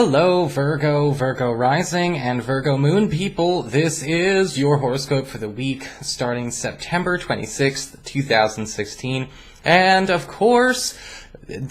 Hello, Virgo, Virgo rising, and Virgo moon people. This is your horoscope for the week starting September 26th, 2016. And of course,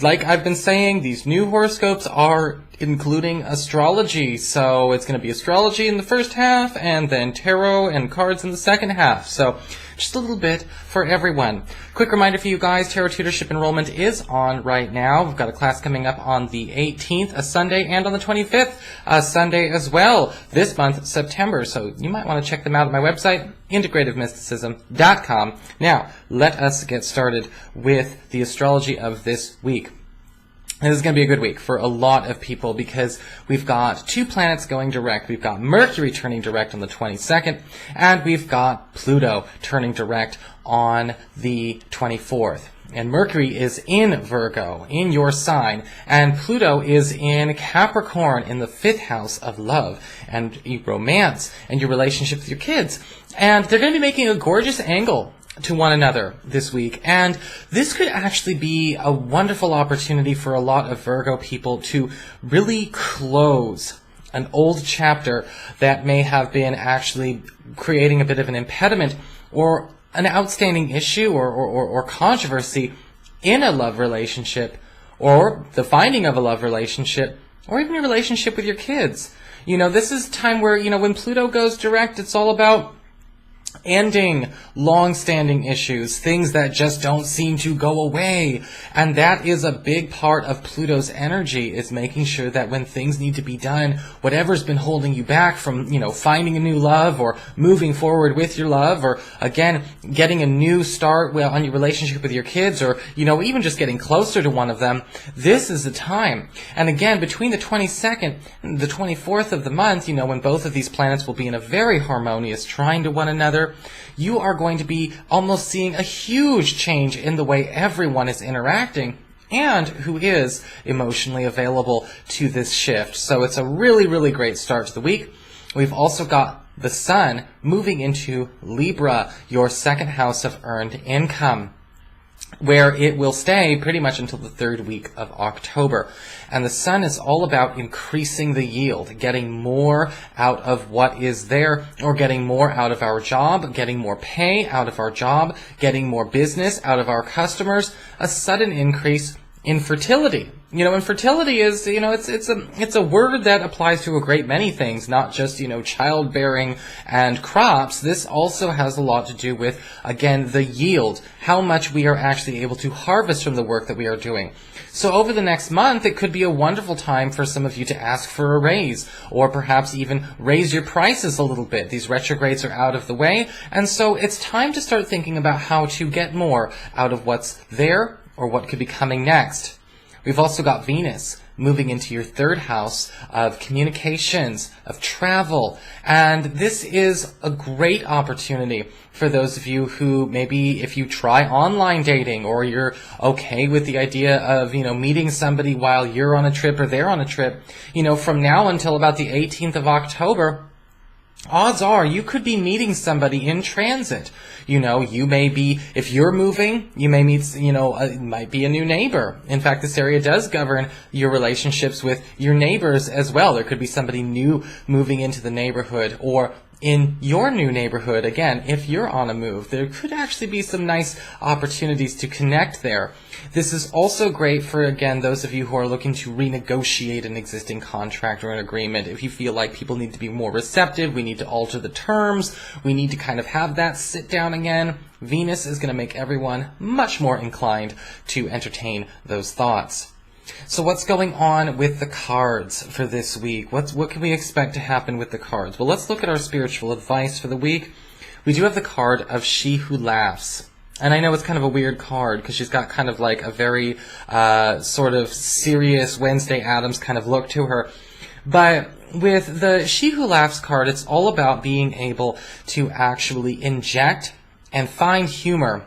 like I've been saying, these new horoscopes are including astrology. So it's going to be astrology in the first half and then tarot and cards in the second half. So just a little bit for everyone. Quick reminder for you guys, Tarot Tutorship enrollment is on right now. We've got a class coming up on the 18th, a Sunday, and on the 25th, a Sunday as well, this month, September. So you might want to check them out at my website, integrativemysticism.com. Now, let us get started with the astrology of this week. This is going to be a good week for a lot of people because we've got two planets going direct. We've got Mercury turning direct on the 22nd, and we've got Pluto turning direct on the 24th. And Mercury is in Virgo, in your sign, and Pluto is in Capricorn, in the 5th house of love and romance and your relationship with your kids. And they're going to be making a gorgeous angle to one another this week, and this could actually be a wonderful opportunity for a lot of Virgo people to really close an old chapter that may have been actually creating a bit of an impediment or an outstanding issue or controversy in a love relationship, or the finding of a love relationship, or even your relationship with your kids. You know, this is a time where, when Pluto goes direct, it's all about ending long-standing issues, things that just don't seem to go away. And that is a big part of Pluto's energy, is making sure that when things need to be done, whatever's been holding you back from, finding a new love or moving forward with your love, or again, getting a new start on your relationship with your kids, or, even just getting closer to one of them, this is the time. And again, between the 22nd and the 24th of the month, when both of these planets will be in a very harmonious trine to one another, you are going to be almost seeing a huge change in the way everyone is interacting and who is emotionally available to this shift. So it's a really, really great start to the week. We've also got the Sun moving into Libra, your 2nd house of earned income, where it will stay pretty much until the 3rd week of October. And the Sun is all about increasing the yield, getting more out of what is there, or getting more out of our job, getting more pay out of our job, getting more business out of our customers, a sudden increase in fertility. And fertility is, it's a word that applies to a great many things, not just, childbearing and crops. This also has a lot to do with, again, the yield, how much we are actually able to harvest from the work that we are doing. So over the next month, it could be a wonderful time for some of you to ask for a raise, or perhaps even raise your prices a little bit. These retrogrades are out of the way, and so it's time to start thinking about how to get more out of what's there, or what could be coming next. We've also got Venus moving into your 3rd house of communications, of travel, and this is a great opportunity for those of you who maybe, if you try online dating, or you're okay with the idea of, meeting somebody while you're on a trip or they're on a trip, from now until about the 18th of October, odds are you could be meeting somebody in transit. You may be, if you're moving, you may meet, it might be a new neighbor. In fact, this area does govern your relationships with your neighbors as well. There could be somebody new moving into the neighborhood, or in your new neighborhood. Again, if you're on a move, there could actually be some nice opportunities to connect there. This is also great for, again, those of you who are looking to renegotiate an existing contract or an agreement. If you feel like people need to be more receptive, we need to alter the terms, we need to kind of have that sit down again, Venus is going to make everyone much more inclined to entertain those thoughts. So what's going on with the cards for this week? What can we expect to happen with the cards? Well, let's look at our spiritual advice for the week. We do have the card of She Who Laughs. And I know it's kind of a weird card because she's got kind of like a very sort of serious Wednesday Addams kind of look to her. But with the She Who Laughs card, it's all about being able to actually inject and find humor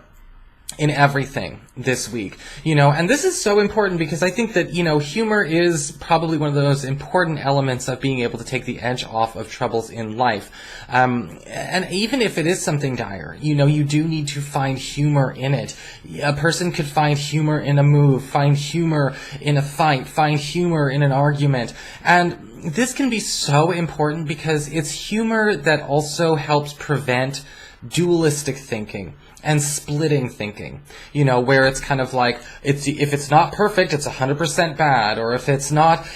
in everything this week, and this is so important because I think that, humor is probably one of those important elements of being able to take the edge off of troubles in life. And even if it is something dire, you do need to find humor in it. A person could find humor in a move, find humor in a fight, find humor in an argument. And this can be so important because it's humor that also helps prevent dualistic thinking and splitting thinking, where it's kind of like, if it's not perfect, it's 100% bad, or if it's not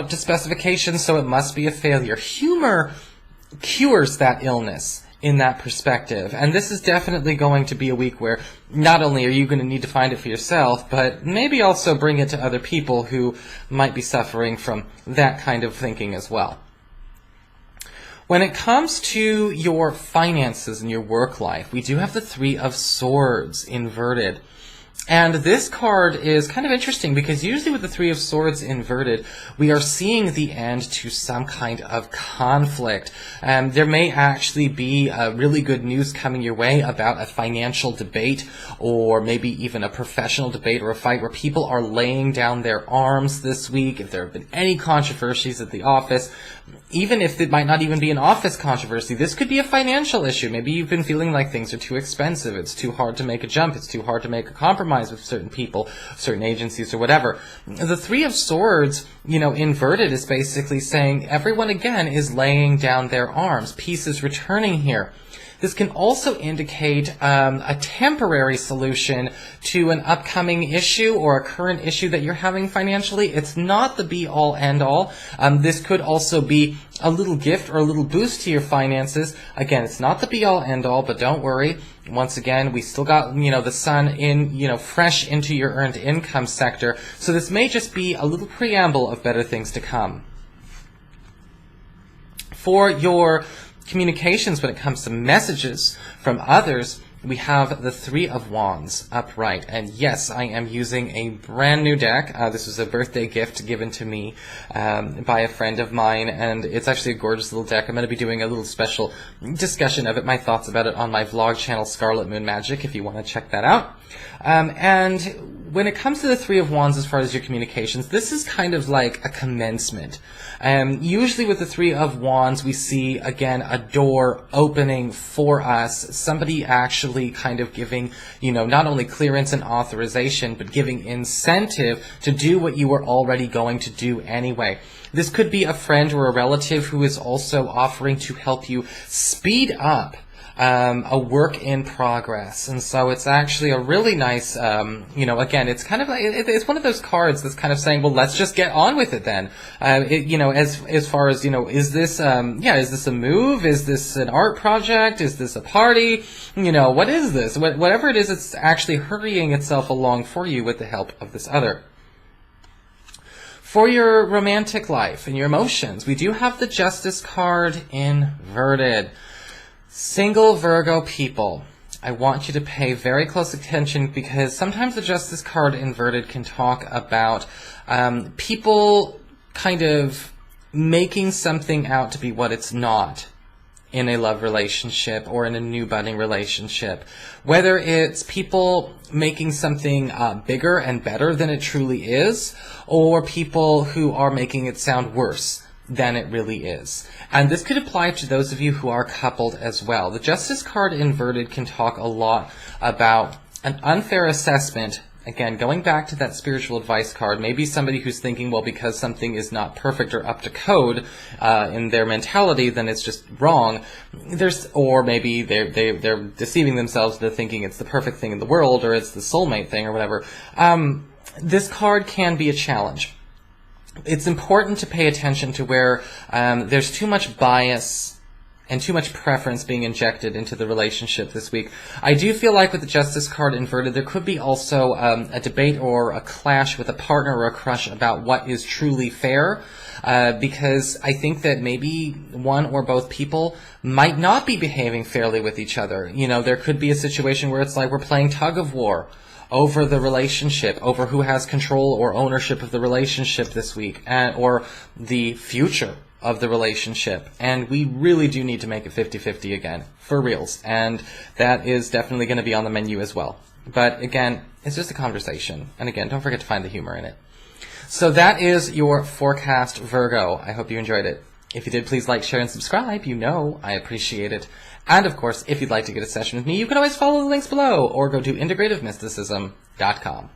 up to specification, so it must be a failure. Humor cures that illness in that perspective, and this is definitely going to be a week where not only are you going to need to find it for yourself, but maybe also bring it to other people who might be suffering from that kind of thinking as well. When it comes to your finances and your work life, we do have the Three of Swords inverted. And this card is kind of interesting because usually with the Three of Swords inverted, we are seeing the end to some kind of conflict. There may actually be really good news coming your way about a financial debate, or maybe even a professional debate or a fight where people are laying down their arms this week. If there have been any controversies at the office, even if it might not even be an office controversy, this could be a financial issue. Maybe you've been feeling like things are too expensive, it's too hard to make a jump, it's too hard to make a compromise with certain people, certain agencies, or whatever. The Three of Swords, inverted, is basically saying everyone again is laying down their arms. Peace is returning here. This can also indicate a temporary solution to an upcoming issue or a current issue that you're having financially. It's not the be-all, end-all. This could also be a little gift or a little boost to your finances. Again, it's not the be-all, end-all, but don't worry. Once again, we still got, the sun in, fresh into your earned income sector. So this may just be a little preamble of better things to come. For your communications, when it comes to messages from others, we have the Three of Wands upright. And yes, I am using a brand new deck. This was a birthday gift given to me by a friend of mine, and it's actually a gorgeous little deck. I'm going to be doing a little special discussion of it, my thoughts about it, on my vlog channel, Scarlet Moon Magic, if you want to check that out. And when it comes to the Three of Wands, as far as your communications, this is kind of like a commencement. Usually with the Three of Wands, we see, again, a door opening for us, somebody actually kind of giving, not only clearance and authorization, but giving incentive to do what you were already going to do anyway. This could be a friend or a relative who is also offering to help you speed up a work in progress. And so it's actually a really nice, again, it's kind of like, it's one of those cards that's kind of saying, well, let's just get on with it then. As far as, is this, is this a move? Is this an art project? Is this a party? What is this? Whatever it is, it's actually hurrying itself along for you with the help of this other. For your romantic life and your emotions, we do have the Justice card inverted. Single Virgo people, I want you to pay very close attention because sometimes the Justice card inverted can talk about people kind of making something out to be what it's not in a love relationship or in a new budding relationship. Whether it's people making something bigger and better than it truly is, or people who are making it sound worse than it really is. And this could apply to those of you who are coupled as well. The Justice card inverted can talk a lot about an unfair assessment. Again, going back to that spiritual advice card, maybe somebody who's thinking, well, because something is not perfect or up to code in their mentality, then it's just wrong. Or maybe they're deceiving themselves into thinking it's the perfect thing in the world, or it's the soulmate thing, or whatever. This card can be a challenge. It's important to pay attention to where there's too much bias and too much preference being injected into the relationship this week. I do feel like with the Justice card inverted, there could be also a debate or a clash with a partner or a crush about what is truly fair, because I think that maybe one or both people might not be behaving fairly with each other. There could be a situation where it's like we're playing tug of war over the relationship, over who has control or ownership of the relationship this week, or the future of the relationship. And we really do need to make it 50-50 again, for reals. And that is definitely going to be on the menu as well. But again, it's just a conversation. And again, don't forget to find the humor in it. So that is your forecast, Virgo. I hope you enjoyed it. If you did, please like, share, and subscribe. You know I appreciate it. And of course, if you'd like to get a session with me, you can always follow the links below or go to integrativemysticism.com.